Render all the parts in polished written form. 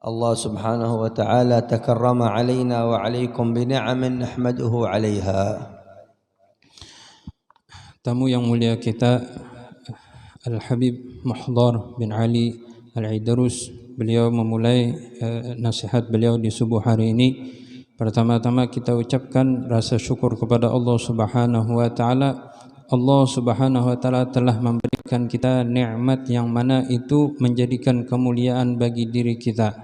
Allah subhanahu wa ta'ala takarrama alaina wa alaikum bini'amin nahmaduhu alaiha. Tamu yang mulia kita Al-Habib Muhdhar bin Ali Al-Aidarus, beliau memulai nasihat beliau di subuh hari ini. Pertama-tama kita ucapkan rasa syukur kepada Allah Subhanahu wa taala. Allah Subhanahu wa taala telah memberikan kita nikmat yang mana itu menjadikan kemuliaan bagi diri kita.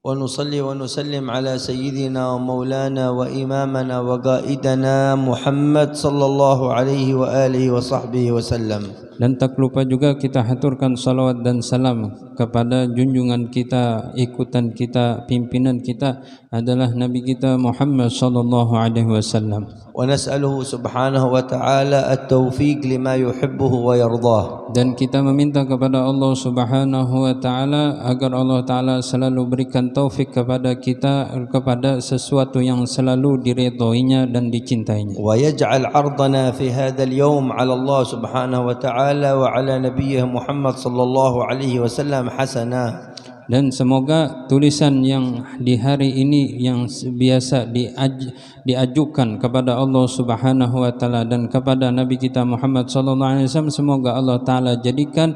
Wa nusalli wa nusallim ala sayyidina wa maulana wa imamana wa qaidana Muhammad sallallahu alaihi wa alihi wa sahbihi wasallam. Dan tak lupa juga kita haturkan salawat dan salam kepada junjungan kita, ikutan kita, pimpinan kita adalah Nabi kita Muhammad sallallahu alaihi wasallam. Wa nas'aluhu subhanahu wa ta'ala at-taufiq lima yuhibbuhu wa yardah. Dan kita meminta kepada Allah Subhanahu wa taala agar Allah taala selalu berikan taufik kepada kita kepada sesuatu yang selalu diridhoinya dan dicintainya. Wa yaj'al 'ardana fi hadzal yawm 'ala Allah subhanahu wa ta'ala wa 'ala nabiyyih Muhammad sallallahu alaihi wasallam hasana. Dan semoga tulisan yang di hari ini yang biasa diajukan kepada Allah Subhanahu wa taala dan kepada Nabi kita Muhammad sallallahu alaihi wasallam, semoga Allah taala jadikan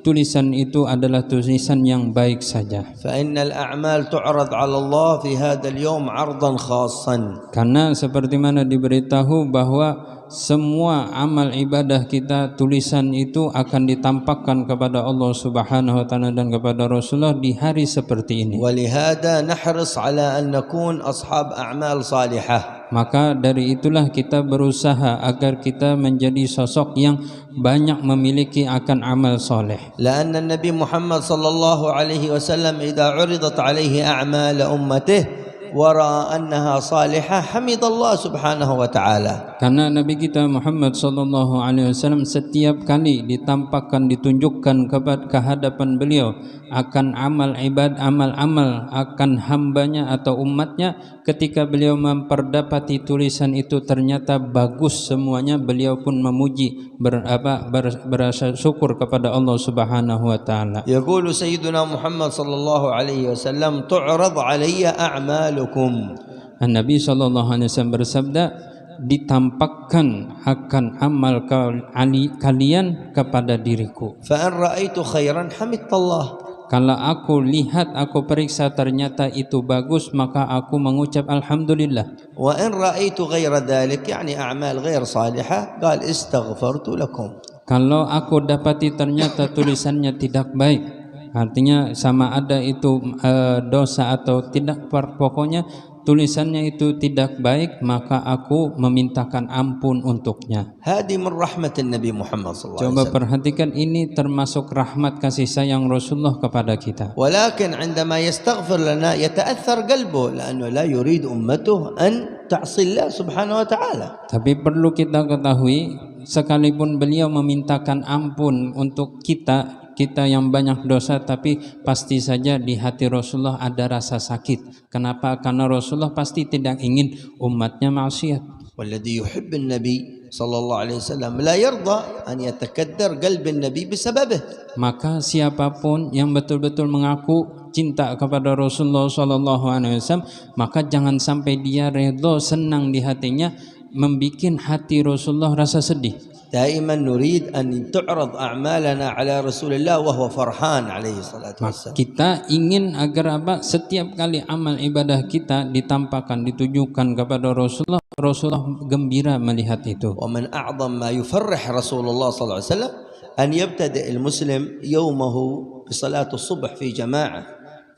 tulisan itu adalah tulisan yang baik saja. Fa innal a'mal tu'rad 'ala Allah fi hadzal yawm 'ardan khassan. Karena seperti mana diberitahu bahwa semua amal ibadah kita, tulisan itu akan ditampakkan kepada Allah Subhanahu wa taala dan kepada Rasulullah di hari seperti ini. Walihada nahris ala an nakun ashab a'mal salihah. Maka dari itulah kita berusaha agar kita menjadi sosok yang banyak memiliki akan amal soleh. La'anna Nabi Muhammad sallallahu alaihi wasallam idza 'uridat alaihi a'mal ummatihi wara annaha salihah hamidallah subhanahu wa ta'ala. Karena Nabi kita Muhammad sallallahu alaihi wasallam setiap kali ditampakkan, ditunjukkan kepada kehadapan beliau akan amal amal akan hambanya atau umatnya, ketika beliau memperdapati tulisan itu ternyata bagus semuanya, beliau pun memuji berasa syukur kepada Allah Subhanahu wa taala. Yaqulu sayyiduna Muhammad sallallahu alaihi wasallam tu'rad alayya a'malukum. Nabi sallallahu alaihi wasallam bersabda, ditampakkan akan amal kalian kepada diriku. Fa an ra'aitu khairan hamidallah. Kalau aku lihat, aku periksa ternyata itu bagus, maka aku mengucap alhamdulillah. Wa in ra'aitu ghaira dhalik, yani a'mal ghair salihah, qal istaghfartu lakum. Kalau aku dapati ternyata tulisannya tidak baik, artinya sama ada itu dosa atau tidak, pokoknya tulisannya itu tidak baik, maka aku memintakan ampun untuknya. Hadi min rahmatin Nabi Muhammad sallallahu alaihi Coba wasallam. perhatikan, ini termasuk rahmat kasih sayang Rasulullah kepada kita. Walakin عندما يستغفر لنا يتأثر قلبه لأنه لا يريد أمته أن تعصي الله سبحانه وتعالى. Tapi perlu kita ketahui, sekalipun beliau memintakan ampun untuk kita yang banyak dosa, tapi pasti saja di hati Rasulullah ada rasa sakit. Kenapa? Karena Rasulullah pasti tidak ingin umatnya maksiat. والذي يحب النبي صلى الله عليه وسلم لا يرضى أن يتكدر قلب النبي بسببه. Maka siapapun yang betul-betul mengaku cinta kepada Rasulullah sallallahu alaihi wasallam, maka jangan sampai dia redha, senang di hatinya, membikin hati Rasulullah rasa sedih. دائما نريد أن تعرض أعمالنا على رسول الله وهو فرحان عليه الصلاة والسلام. Kita ingin agar setiap kali amal ibadah kita ditampakkan, ditujukan kepada Rasulullah gembira melihat itu. ومن أعظم ما يفرح رسول الله صلى الله عليه وسلم أن يبتدئ المسلم يومه بصلاة الصبح في جماعة،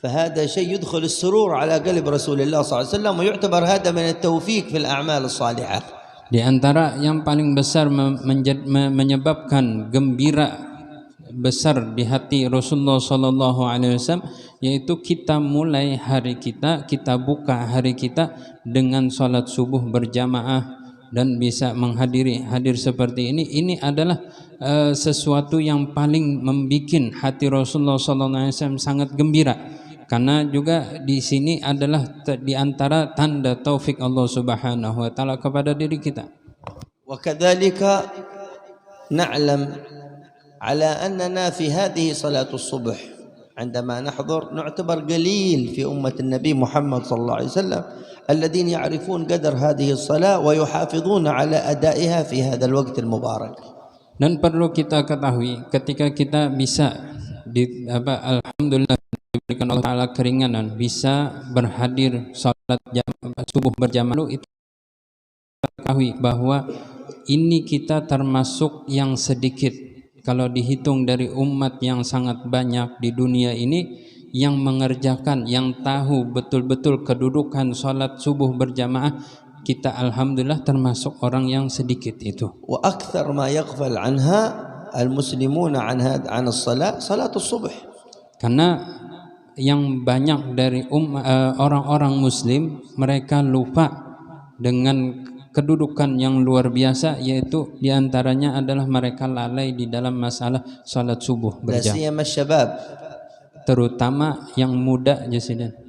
فهذا شيء يدخل السرور على قلب رسول الله صلى الله عليه وسلم، ويعتبر هذا من التوفيق في الأعمال الصالحة. Di antara yang paling besar menyebabkan gembira besar di hati Rasulullah sallallahu alaihi wasallam, yaitu kita mulai hari kita buka hari kita dengan salat subuh berjamaah dan bisa hadir seperti ini. Ini adalah sesuatu yang paling membikin hati Rasulullah sallallahu alaihi wasallam sangat gembira. Karena juga di sini adalah di antara tanda taufik Allah Subhanahu wa taala kepada diri kita. Wa kadzalika na'lam ala annana fi hadhihi salatus subh عندما نحضر نعتبر قليل في أمة النبي محمد صلى الله عليه وسلم الذين يعرفون قدر هذه الصلاة ويحافظون على أدائها في هذا الوقت المبارك. Dan perlu kita ketahui ketika kita bisa alhamdulillah diberikan Allah Ta'ala keringanan bisa berhadir salat subuh berjamaah, itu ketahui bahwa ini kita termasuk yang sedikit kalau dihitung dari umat yang sangat banyak di dunia ini yang mengerjakan, yang tahu betul-betul kedudukan salat subuh berjamaah. Kita alhamdulillah termasuk orang yang sedikit itu. Wa akthar ma yaghfal anha al-muslimuna an as-salat salatul subh. Karena yang banyak dari orang-orang muslim mereka lupa dengan kedudukan yang luar biasa, yaitu diantaranya adalah mereka lalai di dalam masalah salat subuh berjamaah. Terutama yang muda Jasiden.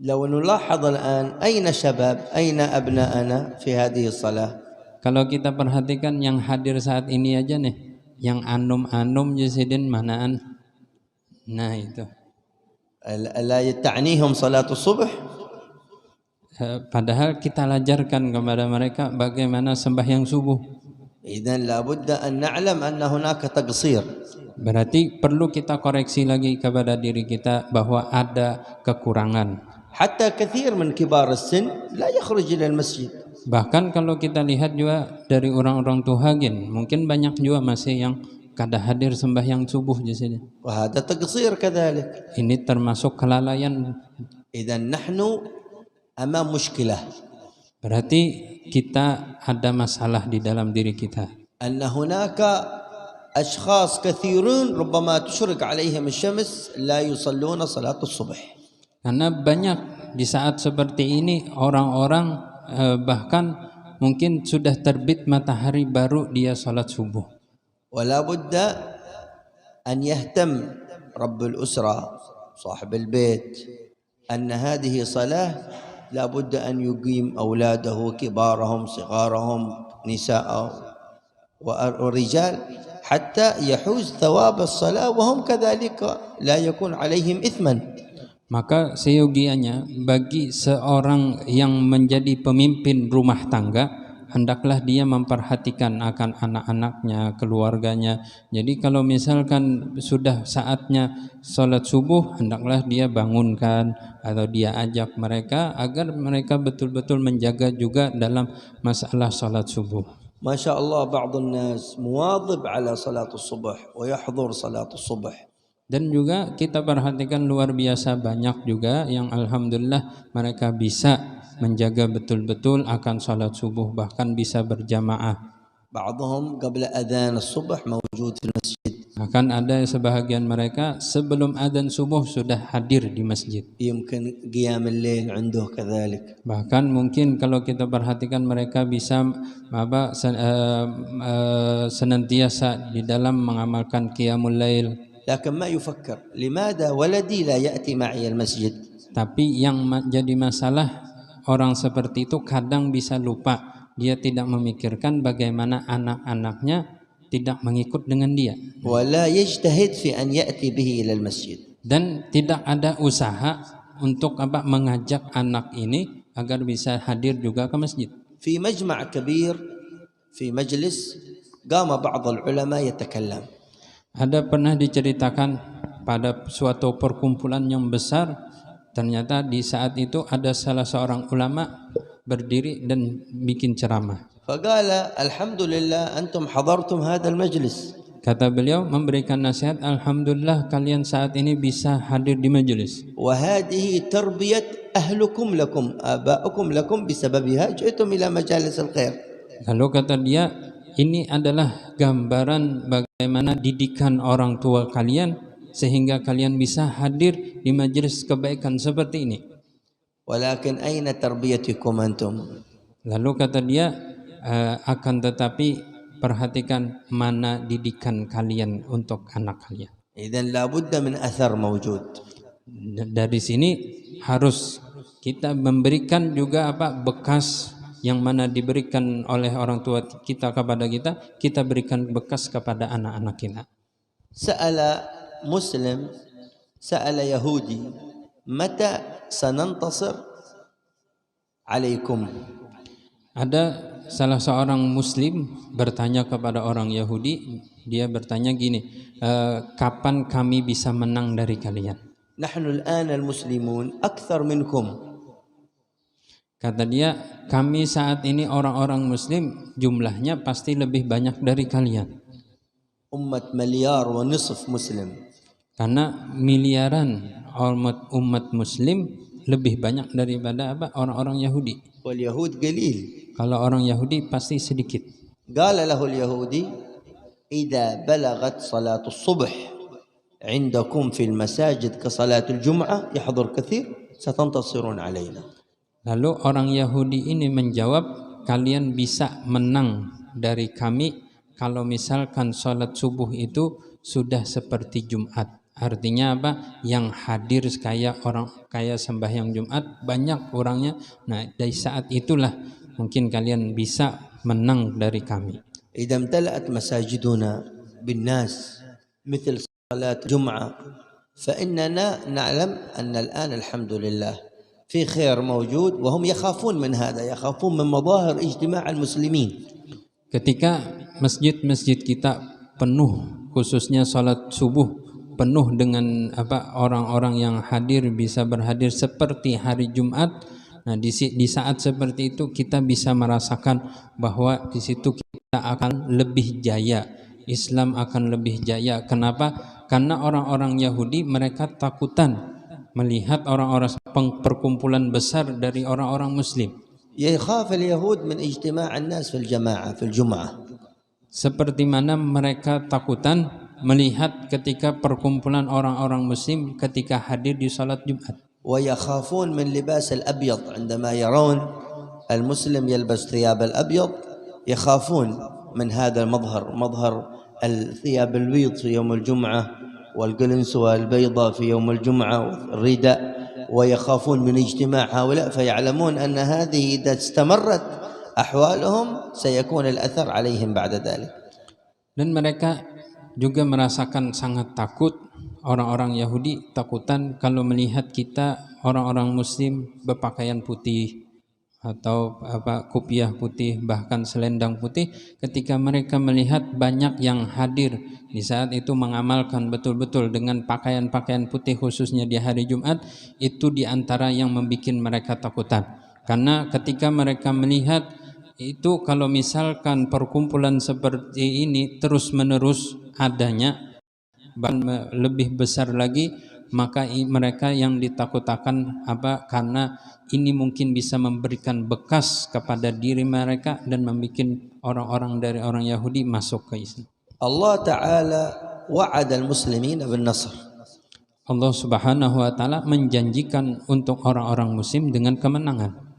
لو نلاحظ الآن أين شباب أين أبناءنا في هذه الصلاة. Kalau kita perhatikan yang hadir saat ini aja nih, yang anum-anum Jasiden manaan. Nah itu. لا تعنيهم صلاة الصبح. Padahal kita ajarkan kepada mereka bagaimana sembahyang subuh. إذن لابد أن نعلم أن هناك تقصير. Berarti perlu kita koreksi lagi kepada diri kita bahwa ada kekurangan. حتى كثير من كبار السن لا يخرج إلى المسجد. Bahkan kalau kita lihat juga dari orang-orang tuhagen, mungkin banyak juga masih yang kada hadir sembahyang subuh di sini. وهذا تقصير كذلك. Ini termasuk kelalaian. إذن نحن أمام مشكلة. Berarti kita ada masalah di dalam diri kita. أن هناك أشخاص كثيرون ربما تشرق عليهم الشمس لا يصلون صلاة الصبح. Karena banyak di saat seperti ini orang-orang bahkan mungkin sudah terbit matahari baru dia salat subuh. ولا بد أن يهتم رب الأسرة صاحب البيت أن هذه صلاة لا بد أن يقيم أولاده كبارهم صغارهم نساء ورجال حتى يحوز ثواب الصلاة وهم كذلك لا يكون عليهم إثما. Maka seyogianya bagi seorang yang menjadi pemimpin rumah tangga, hendaklah dia memperhatikan akan anak-anaknya, keluarganya. Jadi kalau misalkan sudah saatnya sholat subuh, hendaklah dia bangunkan atau dia ajak mereka agar mereka betul-betul menjaga juga dalam masalah sholat subuh. Masya Allah, بعض الناس مواظب على صلاة الصبح ويحضر صلاة الصبح. Dan juga kita perhatikan luar biasa banyak juga yang alhamdulillah mereka bisa menjaga betul-betul akan salat subuh, bahkan bisa berjamaah. بعضهم قبل أذان الصبح موجود في المسجد. Akan ada sebahagian mereka sebelum adzan subuh sudah hadir di masjid. يمكن قيام الليل عنده كذلك. Bahkan mungkin kalau kita perhatikan mereka bisa senantiasa di dalam mengamalkan qiyamul lail. لكن ما يفكر لماذا ولدي لا يأتي معي المسجد. Tapi yang jadi masalah orang seperti itu kadang bisa lupa, dia tidak memikirkan bagaimana anak-anaknya tidak mengikut dengan dia. ولا يجتهد في أن يأتي به إلى المسجد. Dan tidak ada usaha untuk mengajak anak ini agar bisa hadir juga ke masjid. في مجمع كبير في مجلس قام بعض العلماء يتكلم. Ada pernah diceritakan pada suatu perkumpulan yang besar, ternyata di saat itu ada salah seorang ulama berdiri dan bikin ceramah. فقال الحمد لله أنتم حضرتم هذا المجلس. Kata beliau memberikan nasihat, alhamdulillah kalian saat ini bisa hadir di majelis. وهذه تربية أهلكم لكم آباؤكم لكم بسببها جئتم إلى مجالس الخير. Lalu kata dia, ini adalah gambaran bagaimana didikan orang tua kalian sehingga kalian bisa hadir di majelis kebaikan seperti ini. ولكن أين تربيتكم أنتم؟ Lalu kata dia, akan tetapi perhatikan mana didikan kalian untuk anak kalian. إذن لابد من أثر موجود. Dari sini harus kita memberikan juga bekas yang mana diberikan oleh orang tua kita kepada kita, kita berikan bekas kepada anak-anak kita. سأل مسلم سأل يهودي متى سننتصر عليكم. Ada salah seorang muslim bertanya kepada orang Yahudi, dia bertanya gini, kapan kami bisa menang dari kalian? نحن الآن المسلمون أكثر منكم. Kata dia, kami saat ini orang-orang muslim jumlahnya pasti lebih banyak dari kalian. أمة مليار ونصف مسلم. Karena miliaran umat muslim lebih banyak daripada orang-orang Yahudi. واليهود قليل. Kalau orang Yahudi pasti sedikit. قال له اليهودي إذا بلغت صلاة الصبح عندكم في المساجد كصلاة الجمعة يحضر كثير ستنتصرون علينا. Lalu orang Yahudi ini menjawab, kalian bisa menang dari kami kalau misalkan sholat subuh itu sudah seperti Jumat. Artinya apa? Yang hadir kayak sembahyang Jumat banyak orangnya. Nah, dari saat itulah mungkin kalian bisa menang dari kami. إذا امتلأت مساجدنا بالناس مثل صلاة الجمعة فإننا نعلم أن الآن الحمد لله في خير موجود وهم يخافون من هذا، يخافون من مظاهر اجتماع المسلمين. Ketika masjid-masjid kita penuh, khususnya sholat subuh penuh dengan orang-orang yang hadir, bisa berhadir seperti hari Jumat. Nah, di saat seperti itu kita bisa merasakan bahwa di situ kita akan lebih jaya, Islam akan lebih jaya. Kenapa? Karena orang-orang Yahudi mereka takutan melihat orang-orang perkumpulan besar dari orang-orang Muslim. يخاف اليهود من اجتماع الناس في الجماعة في الجمعة. Seperti mana mereka takutan melihat ketika perkumpulan orang-orang Muslim ketika hadir di salat Jumat. ويخافون من لباس الأبيض عندما يرون المسلم يلبس ثياب الأبيض يخافون من هذا المظهر، مظهر الثياب البيض في يوم الجمعة والقلنسوة البيضاء في يوم الجمعة والرداء، ويخافون من اجتماع هؤلاء فيعلمون أن هذه إذا استمرت أحوالهم سيكون الأثر عليهم بعد ذلك. Dan mereka juga merasakan sangat takut, orang-orang Yahudi takutan kalau melihat kita orang-orang Muslim berpakaian putih atau kopiah putih, bahkan selendang putih. Ketika mereka melihat banyak yang hadir di saat itu mengamalkan betul-betul dengan pakaian-pakaian putih khususnya di hari Jumat, itu diantara yang membuat mereka takutan. Karena ketika mereka melihat itu, kalau misalkan perkumpulan seperti ini terus-menerus adanya, bahkan lebih besar lagi, maka mereka yang ditakutkan karena ini mungkin bisa memberikan bekas kepada diri mereka dan membuat orang-orang dari orang Yahudi masuk ke Islam. Allah Ta'ala wa'ada al-muslimin bin-nasr. Allah Subhanahu wa taala menjanjikan untuk orang-orang muslim dengan kemenangan.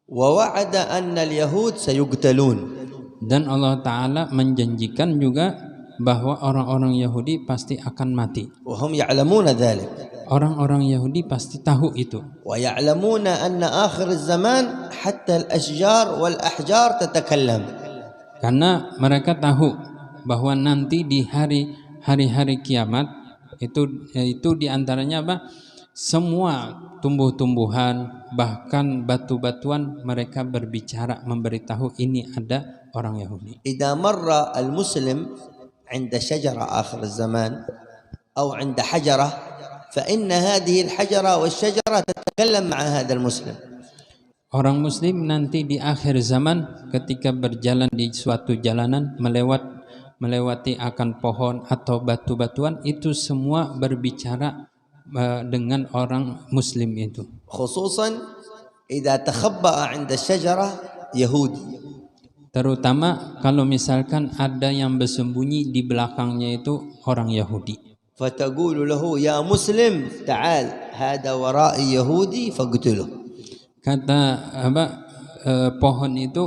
ووعد أن اليهود سيقتلون. Dan Allah Ta'ala menjanjikan juga bahwa orang-orang Yahudi pasti akan mati. وهم يعلمون ذلك. Orang-orang Yahudi pasti tahu itu. ويعلمون أن آخر الزمان حتى الأشجار والأحجار تتكلم. Karena mereka tahu bahwa nanti di hari-hari kiamat itu diantaranya semua tumbuh-tumbuhan, bahkan batu-batuan, mereka berbicara memberitahu ini ada orang Yahudi. إذا مر المسلم عند شجرة آخر الزمان أو عند حجرة فإن هذه الحجرة والشجرة تتكلم مع هذا المسلم. Orang muslim nanti di akhir zaman ketika berjalan di suatu jalanan melewati akan pohon atau batu-batuan, itu semua berbicara dengan orang muslim itu. خصوصا إذا تخبأ عند الشجرة يهودي. Terutama kalau misalkan ada yang bersembunyi di belakangnya itu orang Yahudi. فتقول له يا مسلم تعال هذا ورائي يهودي فاقتله. Kata pohon itu,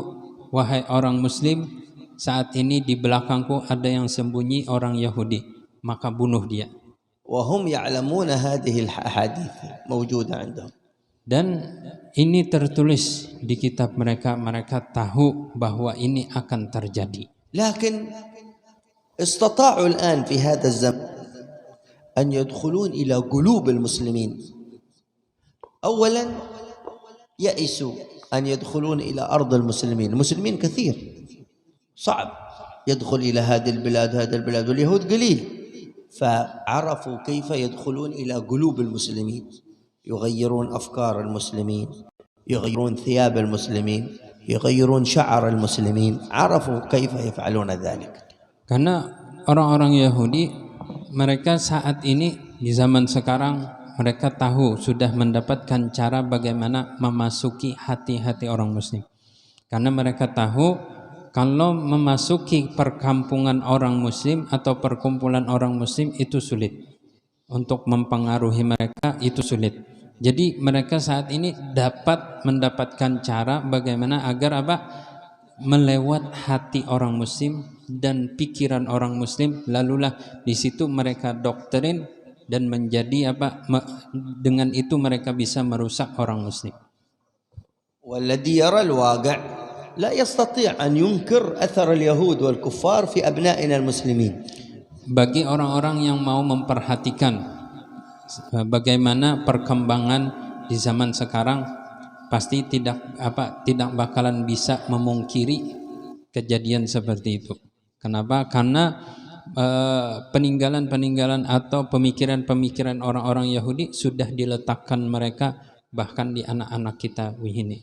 wahai orang muslim, saat ini di belakangku ada yang sembunyi orang Yahudi, maka bunuh dia. وهم يعلمون هذه الأحاديث موجودة عندهم. Dan ini tertulis di kitab mereka, mereka tahu bahwa ini akan terjadi. لكن استطاعوا الآن في هذا الزمن أن يدخلون إلى قلوب المسلمين. أولا يئسوا أن يدخلون إلى أرض المسلمين. المسلمين كثير، صعب يدخل إلى هذه البلاد واليهود قليل، فعرفوا كيف يدخلون إلى قلوب المسلمين، يغيرون أفكار المسلمين، يغيرون ثياب المسلمين، يغيرون شعر المسلمين، عرفوا كيف يفعلون ذلك. Karena orang-orang Yahudi mereka saat ini di zaman sekarang mereka tahu sudah mendapatkan cara bagaimana memasuki hati-hati orang muslim. Karena mereka tahu kalau memasuki perkampungan orang muslim atau perkumpulan orang muslim itu sulit. Untuk mempengaruhi mereka itu sulit. Jadi mereka saat ini dapat mendapatkan cara bagaimana agar melewat hati orang muslim dan pikiran orang muslim, lalulah di situ mereka doktrin dan menjadi dengan itu mereka bisa merusak orang muslim. والذي يرى الواقع لا يستطيع أن ينكر أثر اليهود والكفار في أبنائنا المسلمين. Bagi orang-orang yang mau memperhatikan bagaimana perkembangan di zaman sekarang, pasti tidak bakalan bisa memungkiri kejadian seperti itu. Kenapa? Karena peninggalan atau pemikiran orang-orang Yahudi sudah diletakkan mereka bahkan di anak-anak kita ini.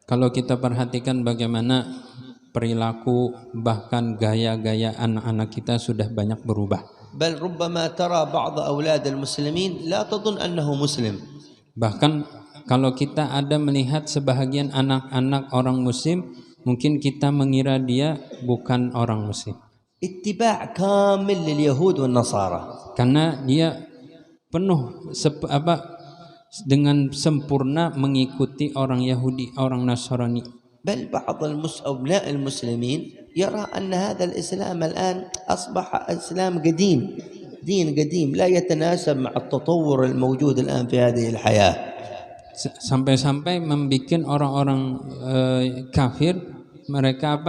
Kalau kita perhatikan bagaimana perilaku bahkan gaya-gaya anak-anak kita sudah banyak berubah. Bahkan kalau kita ada melihat sebahagian anak-anak orang muslim, mungkin kita mengira dia bukan orang muslim. Ittiba' kamil lil Yahud wan Nasara. Karena dia penuh dengan sempurna mengikuti orang Yahudi, orang Nasrani. Bal ba'd al-abna' al-muslimin yara anna hadha al-islam al-an asbaha islam qadim, din qadim la yatanasab ma'a at-tatawwur al-mawjud al-an fi hadhihi al-hayah. Sampai-sampai membuat orang-orang kafir mereka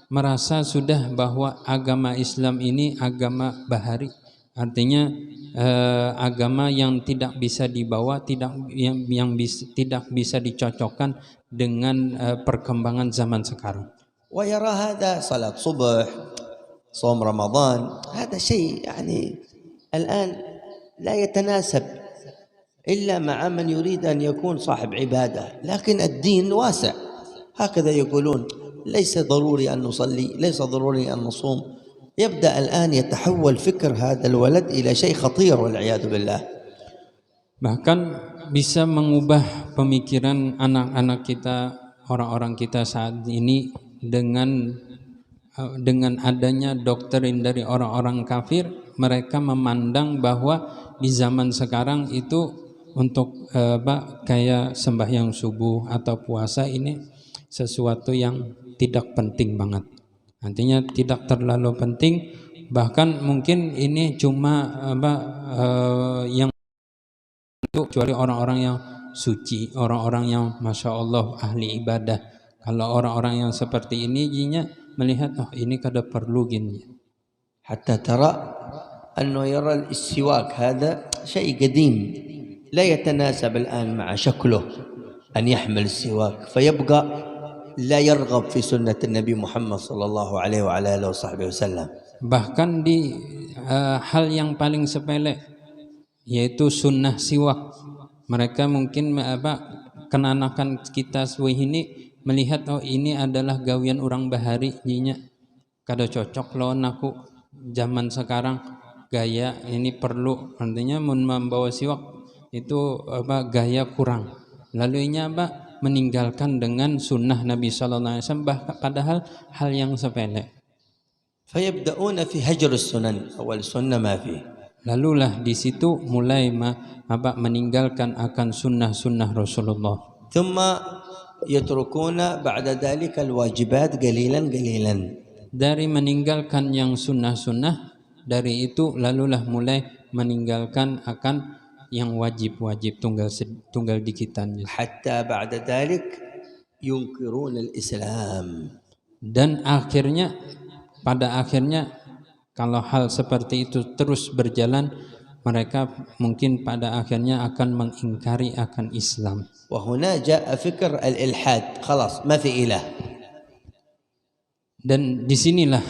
merasa sudah bahwa agama Islam ini agama bahari, artinya agama yang tidak bisa dibawa, tidak bisa dicocokkan dengan perkembangan zaman sekarang. Wa yara hada salat subuh, shaum Ramadan, hada syai yani الآن لا يتناسب إلا مع من يريد أن يكون صاحب عبادة، لكن الدين واسع هكذا يقولون، ليس ضروري أن نصلي، ليس ضروري أن نصوم. يبدأ الآن يتحول فكر هذا الولد إلى شيء خطير والعياذ بالله. Bahkan bisa mengubah pemikiran anak-anak kita, orang-orang kita saat ini dengan adanya doktrin dari orang-orang kafir. Mereka memandang bahwa di zaman sekarang itu untuk kayak sembahyang subuh atau puasa ini sesuatu yang tidak penting banget. Nantinya tidak terlalu penting, bahkan mungkin ini cuma yang itu kecuali orang-orang yang suci, orang-orang yang masya Allah ahli ibadah. Kalau orang-orang yang seperti ini jinya melihat ini kada perlu gini. Hatta tara annahu yara al-istiwak hada syai qadim لا يتناسب الآن مع شكله أن يحمل السواك فيبقى لا يرغب في سنة النبي محمد صلى الله عليه وعلى آله وصحبه وسلم. Bahkan di hal yang paling sepele yaitu sunnah siwak, mereka mungkin kenanakan kita ini melihat ini adalah gawian orang bahari nyinya kada cocok lawan aku zaman sekarang gaya ini perlu, artinya membawa siwak itu gaya kurang, lalu ini meninggalkan dengan sunnah Nabi Sallallahu Alaihi Wasallam, padahal hal yang sepele. Fayabda'una fi hajr as-sunan, awal sunnah ma fi. Lalulah di situ mulai meninggalkan akan sunnah-sunnah Rasulullah. Thumma yatrukuna ba'da dhalika al-wajibat qalilan. Dari meninggalkan yang sunnah-sunnah, dari itu lalulah mulai meninggalkan akan yang wajib-wajib tunggal dikitannya. Hatta ba'da dhalik yunkirun al-Islam. Dan pada akhirnya Kalau hal seperti itu terus berjalan, mereka mungkin pada akhirnya akan mengingkari akan Islam. وهنا جاء فكر الإلحاد خلاص ما في إله. Dan disinilah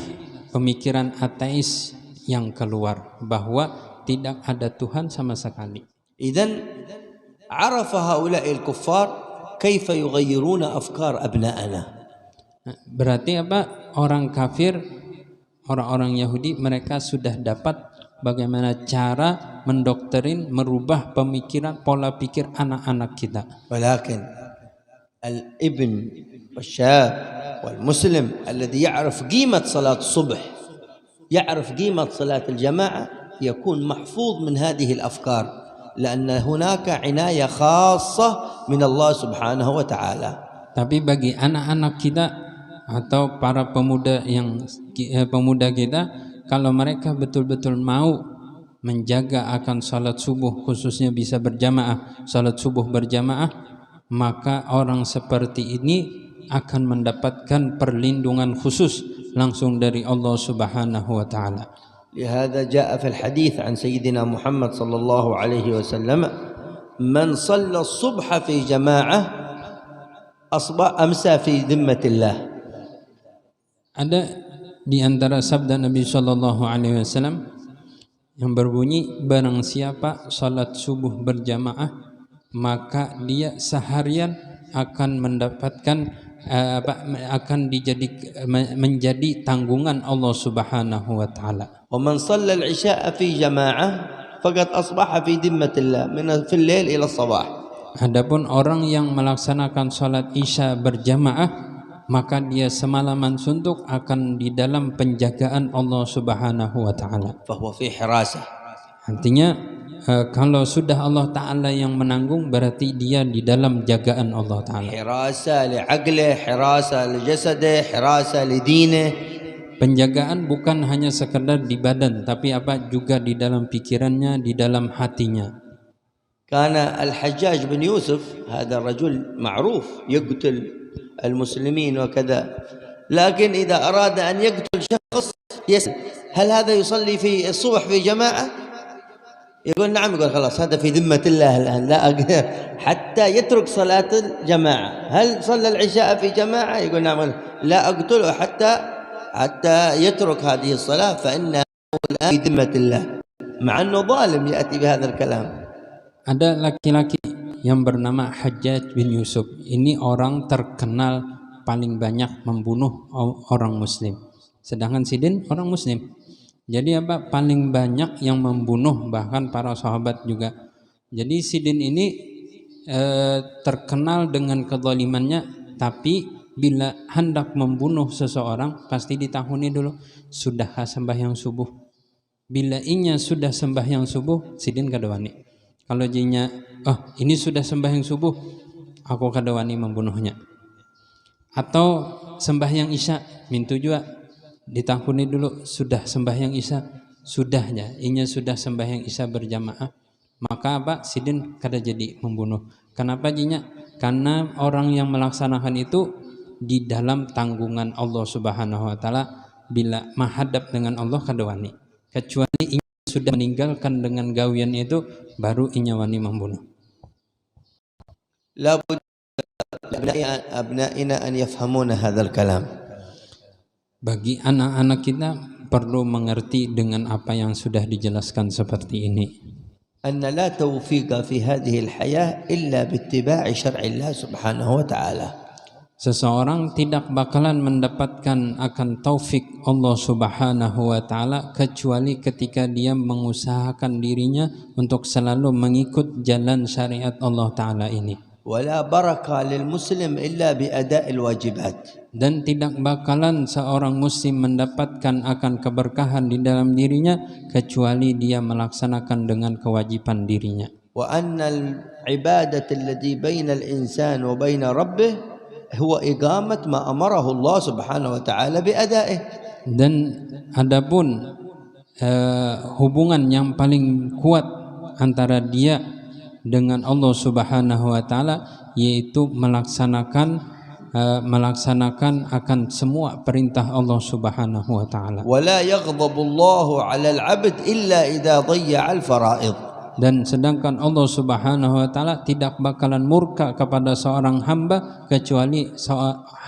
pemikiran ateis yang keluar, bahwa tidak ada Tuhan sama sekali. إذن عرف هؤلاء الكفار كيف يغيرون أفكار أبنائنا. Berarti apa? Orang kafir, orang-orang Yahudi, mereka sudah dapat bagaimana cara mendoktrin, merubah pemikiran, pola pikir anak-anak kita. ولكن الابن والشاب والمسلم الذي يعرف قيمة صلاة الصبح، يعرف قيمة صلاة الجماعة، يكون محفوظ من هذه الأفكار، لأن هناك عناية خاصة من الله سبحانه وتعالى. Tapi bagi anak-anak kita atau para pemuda kita, kalau mereka betul-betul mau menjaga akan salat subuh, khususnya bisa berjamaah, salat subuh berjamaah, maka orang seperti ini akan mendapatkan perlindungan khusus langsung dari Allah Subhanahu wa taala. لهذا جاء في الحديث عن سيدنا محمد صلى الله عليه وسلم: من صلى الصبح في جماعة أمسى في ذمة الله. Ada di antara sabda Nabi Shallallahu Alaihi Wasallam yang berbunyi, barang siapa salat subuh berjamaah, maka dia seharian akan mendapatkan akan menjadi tanggungan Allah Subhanahu wa taala. ومن صلى العشاء في جماعة فقد أصبح في ذمة الله من في الليل إلى الصباح. Adapun orang yang melaksanakan salat Isya berjamaah, maka dia semalaman suntuk akan di dalam penjagaan Allah Subhanahu wa taala. فهو في حراسة. Artinya kalau sudah Allah taala yang menanggung, berarti dia di dalam jagaan Allah taala. حراسة لعقله، حراسة لجسده، حراسة لدينه. Penjagaan bukan hanya sekedar di badan, tapi apa juga di dalam pikirannya, di dalam hatinya. كان الحجاج بن يوسف هذا الرجل معروف يقتل المسلمين وكذا، لكن إذا أراد أن يقتل شخص يسأل: هل هذا يصلي في الصبح في جماعة؟ يقول نعم. يقول خلاص هذا في ذمة الله الآن، لا حتى يترك صلاة الجماعة. هل صلى العشاء في جماعة؟ يقول نعم. لا أقتله حتى يترك هذه الصلاة، فإنه الآن في ذمة الله، مع أنه ظالم يأتي بهذا الكلام. Ada laki-laki yang bernama Hajjaj bin Yusuf. Ini orang terkenal paling banyak membunuh orang muslim. Sedangkan Sidin orang muslim. Jadi apa? Paling banyak yang membunuh, bahkan para sahabat juga. Jadi Sidin ini terkenal dengan kezalimannya, tapi bila hendak membunuh seseorang pasti ditahuni dulu, sudahkah sembahyang subuh? Bila inya sudah sembahyang subuh, Sidin kadawani. Kalau jinya, ini sudah sembahyang subuh, aku kadawani membunuhnya. Atau sembahyang Isya, mintu juga ditahuni dulu, sudah sembahyang Isya, sudahnya, inya sudah sembahyang Isya berjamaah, maka apa? Sidin kada jadi membunuh. Kenapa jinya? Karena orang yang melaksanakan itu di dalam tanggungan Allah Subhanahu wa taala, bila menghadap dengan Allah kadawani. Kecuali inya sudah meninggalkan dengan gawian itu, baru inya wani membunuh. La budda abna'ina an yafhamuna hadzal kalam. Bagi anak-anak kita perlu mengerti dengan apa yang sudah dijelaskan seperti ini. Anna la tawfiqa fi hadhihi al-hayah illa bittiba'i syar'i Allah Subhanahu wa ta'ala. Seseorang tidak bakalan mendapatkan akan taufik Allah Subhanahu wa taala kecuali ketika dia mengusahakan dirinya untuk selalu mengikut jalan syariat Allah taala ini. Wala baraka lil muslim illa bi ada'il wajibat. Dan tidak bakalan seorang muslim mendapatkan akan keberkahan di dalam dirinya kecuali dia melaksanakan dengan kewajiban dirinya. Wa anna al-ibadatu allati baina al-insan wa baina rabbih huwa iqamat ma amarahu Allah Subhanahu wa taala bi ada'ih. Dan adapun hubungan yang paling kuat antara dia dengan Allah Subhanahu wa taala yaitu melaksanakan melaksanakan akan semua perintah Allah Subhanahu wa taala. ولا يغضب الله على العبد إلا إذا ضيع الفرائض. Dan sedangkan Allah Subhanahu wa taala tidak bakalan murka kepada seorang hamba kecuali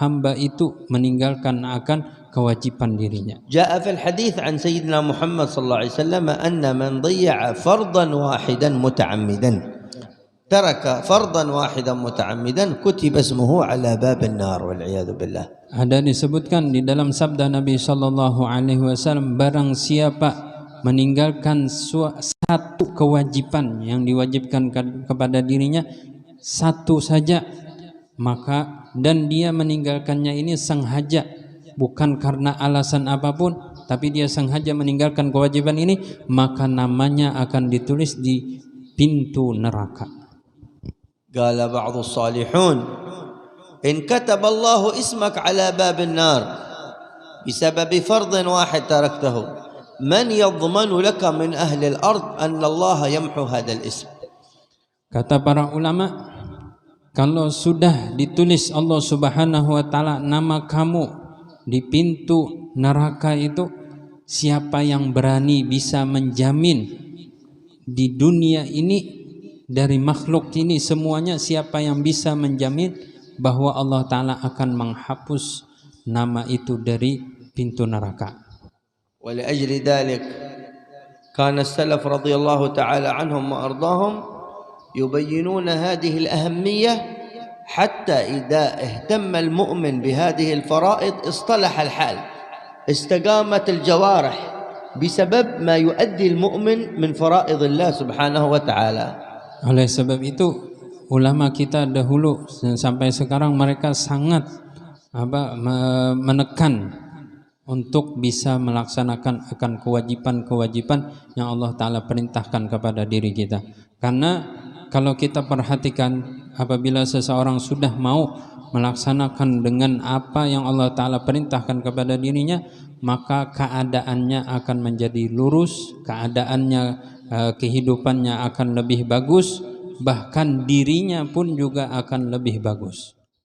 hamba itu meninggalkan akan kewajiban dirinya. جاء في الحديث عن سيدنا محمد صلى الله عليه وسلم أن من ضيع فرضا واحدا متعمدا ترك فرضا واحدا متعمدا كتب اسمه على باب النار والعياذ بالله. Ada disebutkan di dalam sabda Nabi sallallahu alaihi wasallam, barang siapa meninggalkan satu kewajiban yang diwajibkan kepada dirinya, satu saja, maka dan dia meninggalkannya ini sengaja, bukan karena alasan apapun, tapi dia sengaja meninggalkan kewajiban ini, maka namanya akan ditulis di pintu neraka. قال بعض الصالحون إن كتب الله اسمك على باب النار بسبب فرض واحد تركته من يضمن لك من أهل الأرض أن الله يمحو هذا الاسم. Kata para ulama, kalau sudah ditulis Allah Subhanahu wa taala nama kamu di pintu neraka itu, siapa yang berani bisa menjamin di dunia ini, dari makhluk ini semuanya, siapa yang bisa menjamin bahwa Allah Ta'ala akan menghapus nama itu dari pintu neraka. ولأجل ذلك كان السلف رضي الله تعالى عنهم وأرضاهم يبينون هذه الأهمية حتى إذا اهتم المؤمن بهذه الفرائض اصطلح الحال، استقامت الجوارح بسبب ما يؤدي المؤمن من فرائض الله سبحانه وتعالى. Oleh sebab itu ulama kita dahulu sampai sekarang mereka sangat menekan untuk bisa melaksanakan akan kewajiban-kewajiban yang Allah Ta'ala perintahkan kepada diri kita. Karena kalau kita perhatikan, apabila seseorang sudah mau melaksanakan dengan apa yang Allah Ta'ala perintahkan kepada dirinya, maka keadaannya akan menjadi lurus, keadaannya kehidupannya akan lebih bagus, bahkan dirinya pun juga akan lebih bagus.